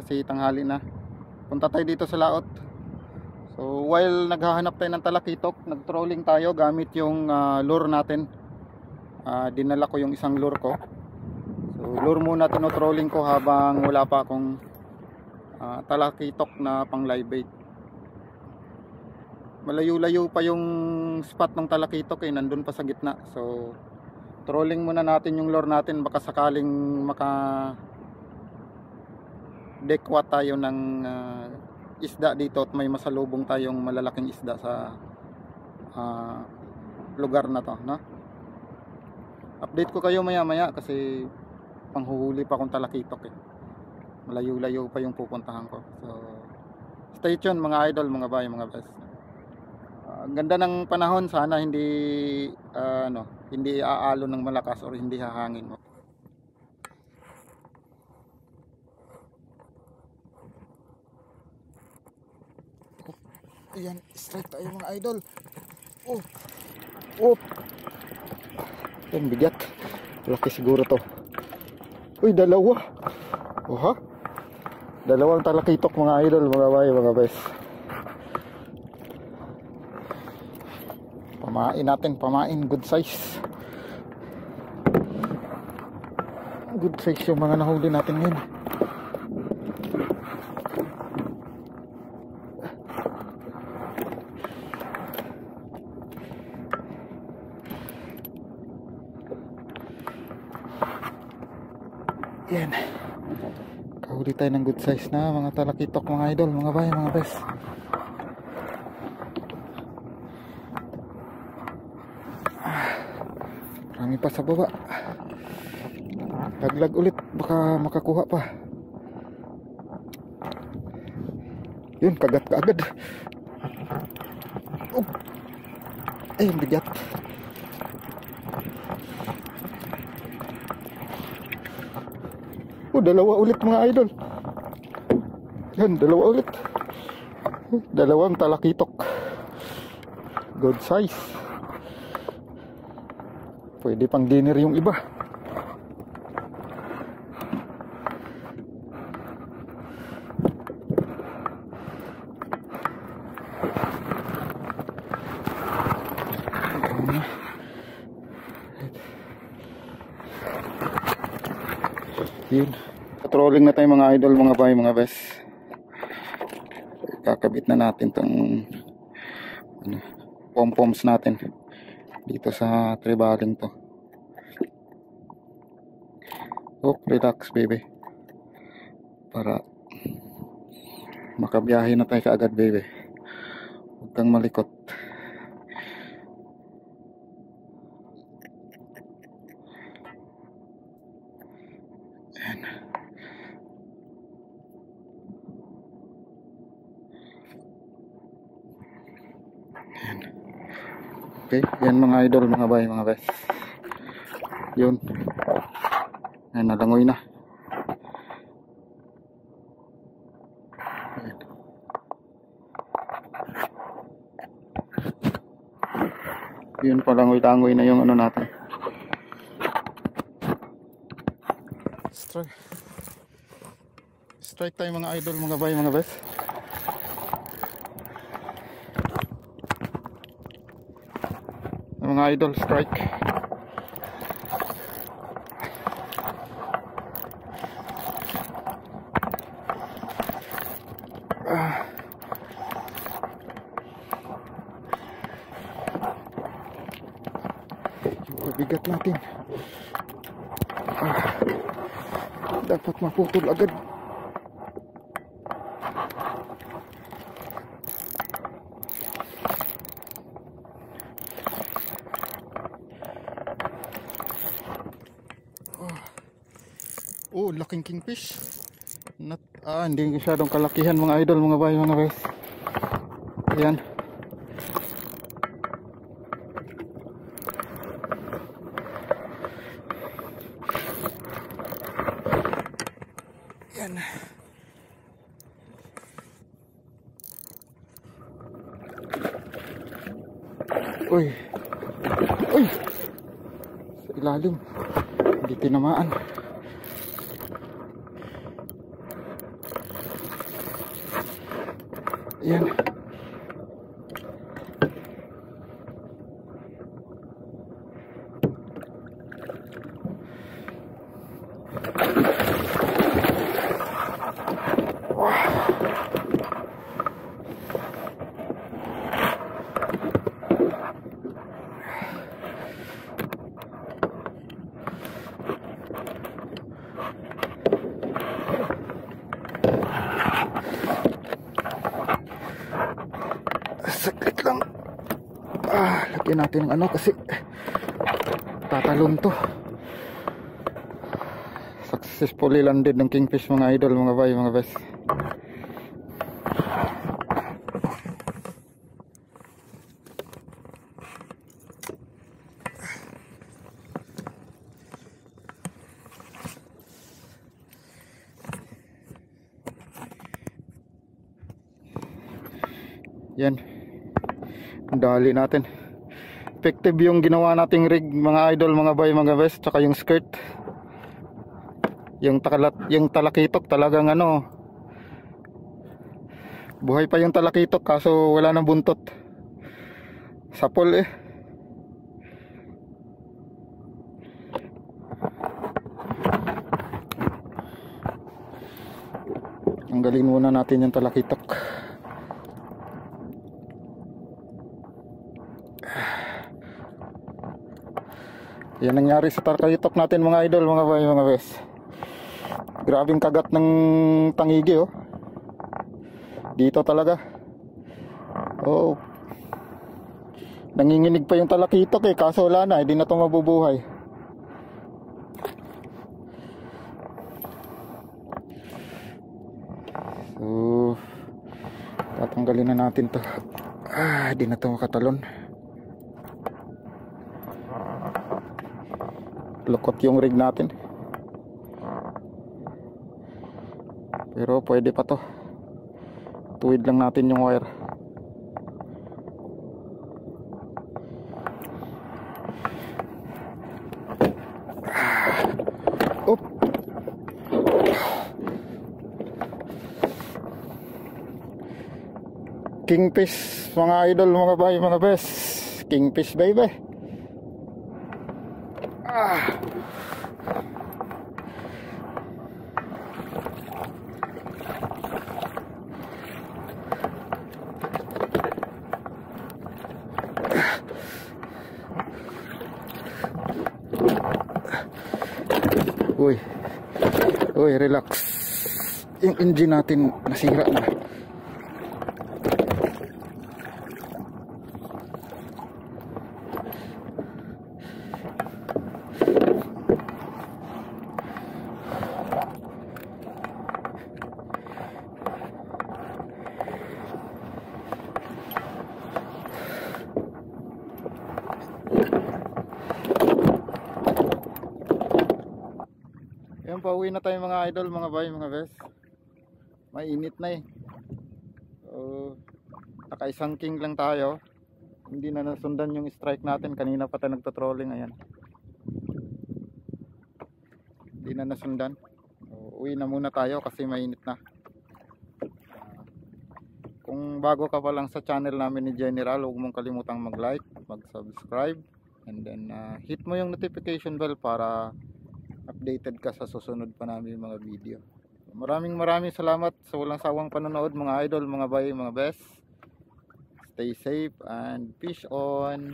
kasi tanghali na. Punta tayo dito sa laot. So while naghahanap tayo ng talakitok, nag-trolling tayo gamit yung lure natin. Dinala ko yung isang lure ko. So lure muna tino-trolling ko habang wala pa akong talakitok na pang live bait. Malayo-layo pa yung spot ng talakitok nandun pa sa gitna. So trolling muna natin yung lure natin, baka sakaling maka dekwa tayo ng isda dito at may masalubong tayong malalaking isda sa lugar na to, no? Update ko kayo maya maya kasi panghuhuli pa akong talakitok malayo-layo pa yung pupuntahan ko. So stay tuned mga idol, mga bay, mga best. Ganda ng panahon, sana hindi hindi aalon ng malakas or hindi hahangin. Ayan, strike tayo mga idol. Yan, bigat. Laki siguro to. Uy, dalawa. Oha. Dalawang talakitok mga idol, mga bay, mga best. Pamain natin, pamain. Good size. Good size yung mga nahuli natin ngayon. Yan. Kahuli tayo ng good size na mga talakitok mga idol, mga bay, mga best. Marami pa sa baba. Laglag ulit, baka makakuha pa. Yun, kagat ka agad. Ay, bigat. Dalawa ulit mga idol. Yan, dalawa ulit. Dalawang talakitok. Good size. Pwede pang dinner yung iba. Yun. Trolling na tayo mga idol, mga bay, mga best. Kakabit na natin tong pom-poms natin dito sa tribaling to. Relax baby. Para makabiyahe na tayo kaagad baby. Huwag kang malikot. Okay, yan mga idol, mga bay, mga best. Yun. Ayan, nalangoy na. Ayan. Yun, palangoy-langoy na yung ano natin. Strike tayo mga idol, mga bay, mga best. Mga idol, strike. Yung bigat natin. Dapat maputol agad. Laking kingfish. Hindi masyadong kalakihan mga idol, mga bay, mga guys. Ayan. Ayan. Uy. Sa ilalim. Hindi tinamaan. Yan. Saglit lang. Lagyan natin ng ano kasi tatalon to. Successfully landed ng kingfish mga idol, mga bay, mga best. Yan. Dali natin. Effective yung ginawa nating rig mga idol, mga bay, mga best, tsaka yung skirt. Yung talakitok talagang ano. Buhay pa yung talakitok kaso wala nang buntot. Sapol eh. Tanggalin muna natin yung talakitok. Yan nangyari sa talakitok natin mga idol, mga bay, mga best. Grabing kagat ng tangigi oh. Dito talaga. Oh. Nanginginig pa yung talakitok eh, kaso wala na, hindi na ito mabubuhay. So, tatanggalin na natin to. Hindi na ito makatalon. Lukot yung rig natin. Pero pwede pa to. Tuwid lang natin yung wire. Op. Kingfish mga idol, mga bay, mga best. Kingfish baby. Uy, relax. Yung engine natin nasira na. Yan, pauwi na tayo mga idol, mga bay, mga best. Mainit na eh. Naka-isang king lang tayo. Hindi na nasundan yung strike natin. Kanina pa tayo nagto-trolling. Ayan. Hindi na nasundan. Uwi na muna tayo kasi mainit na. Kung bago ka pa lang sa channel namin ni General, huwag mong kalimutang mag-like, mag-subscribe, and then hit mo yung notification bell para updated ka sa susunod pa namin mga video. Maraming salamat sa walang sawang panonood mga idol, mga bay, mga best. Stay safe and fish on.